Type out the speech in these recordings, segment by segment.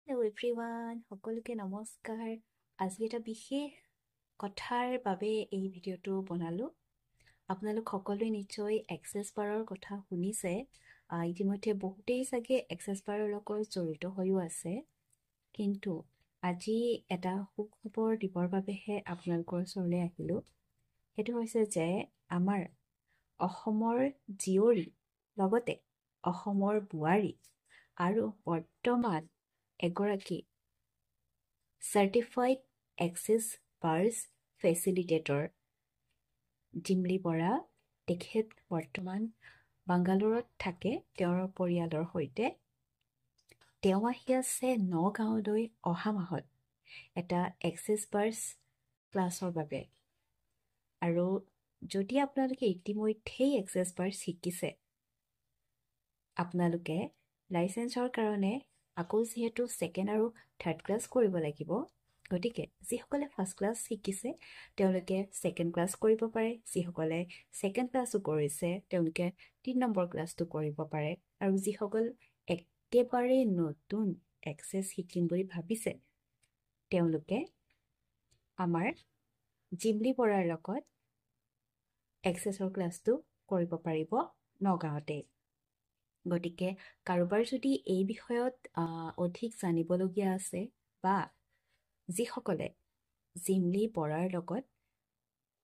Hello' everyone, সকলোকে নমস্কাৰ। আজি এটা বিশেষ কথাৰ বাবে এই ভিডিঅ'টো বনালোঁ। আপোনালোক সকলোৱে নিশ্চয় এক্সেছ বাৰৰ কথা শুনিছে। ইতিমধ্যে বহুতেই চাগে এক্সেছ বাৰৰ লগত জড়িত হৈও আছে। কিন্তু আজি এটা সুখবৰ দিবৰ বাবেহে আপোনালোকৰ ওচৰলৈ আহিলোঁ। সেইটো হৈছে যে আমাৰ অসমৰ জীয়ৰী লগতে অসমৰ বোৱাৰী আৰু বৰ্তমান এগৰাকী certified access বাৰ্ছ facilitator Jimli Bora, তেখেত বৰ্তমান বাংগালোৰত থাকে তেওঁৰ পৰিয়ালৰ সৈতে। তেওঁ আহি আছে নগাঁৱলৈ অহা মাহত এটা এক্সেছ বাৰ্ছ ক্লাছৰ বাবে। আৰু যদি আপোনালোকে ইতিমধ্যেই এক্সেছ বাৰ্ছ শিকিছে, আপোনালোকে লাইচেন্সৰ কাৰণে আকৌ যিহেতু ছেকেণ্ড আৰু থাৰ্ড ক্লাছ কৰিব লাগিব, গতিকে যিসকলে ফাৰ্ষ্ট ক্লাছ শিকিছে তেওঁলোকে ছেকেণ্ড ক্লাছ কৰিব পাৰে, যিসকলে ছেকেণ্ড ক্লাছো কৰিছে তেওঁলোকে ৩ নম্বৰ ক্লাছটো কৰিব পাৰে, আৰু যিসকল একেবাৰে নতুন এক্সেছ শিকিম বুলি ভাবিছে তেওঁলোকে আমাৰ জিমলি বৰাৰ লগত এক্সেছৰ ক্লাছটো কৰিব পাৰিব নগাঁৱতে। গতিকে কাৰোবাৰ যদি এই বিষয়ত অধিক জানিবলগীয়া আছে বা যিসকলে জিমলি বৰাৰ লগত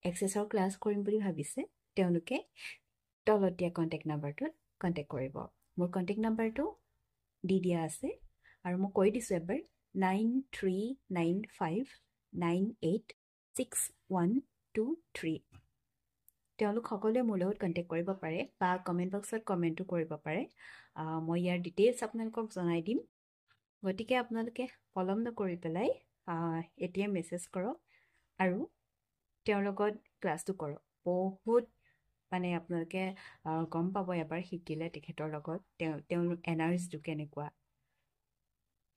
এক্সেছৰ ক্লাছ কৰিম বুলি ভাবিছে তেওঁলোকে তলত দিয়া কণ্টেক্ট নাম্বাৰটোত কণ্টেক্ট কৰিব। মোৰ কণ্টেক্ট নাম্বাৰটো দি দিয়া আছে আৰু মই কৈ দিছোঁ এবাৰ 9395986123। তেওঁলোক সকলোৱে মোৰ লগত কণ্টেক্ট কৰিব পাৰে বা কমেণ্ট বক্সত কমেণ্টো কৰিব পাৰে। মই ইয়াৰ ডিটেইলছ আপোনালোকক জনাই দিম। গতিকে আপোনালোকে পলম নকৰি পেলাই এতিয়া মেছেজ কৰক আৰু তেওঁৰ লগত ক্লাছটো কৰক। বহুত আপোনালোকে গম পাব এবাৰ শিকিলে তেখেতৰ লগত তেওঁৰ এনাৰ্জিটো কেনেকুৱা।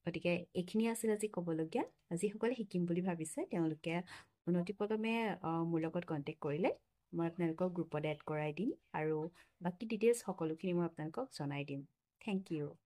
গতিকে এইখিনি আছিল আজি ক'বলগীয়া। যিসকলে শিকিম বুলি ভাবিছে তেওঁলোকে অনতিপলমে মোৰ লগত কণ্টেক্ট কৰিলে মই আপোনালোকক গ্ৰুপত এড কৰাই দিম আৰু বাকী ডিটেইলছ সকলোখিনি মই আপোনালোকক জনাই দিম। Thank U.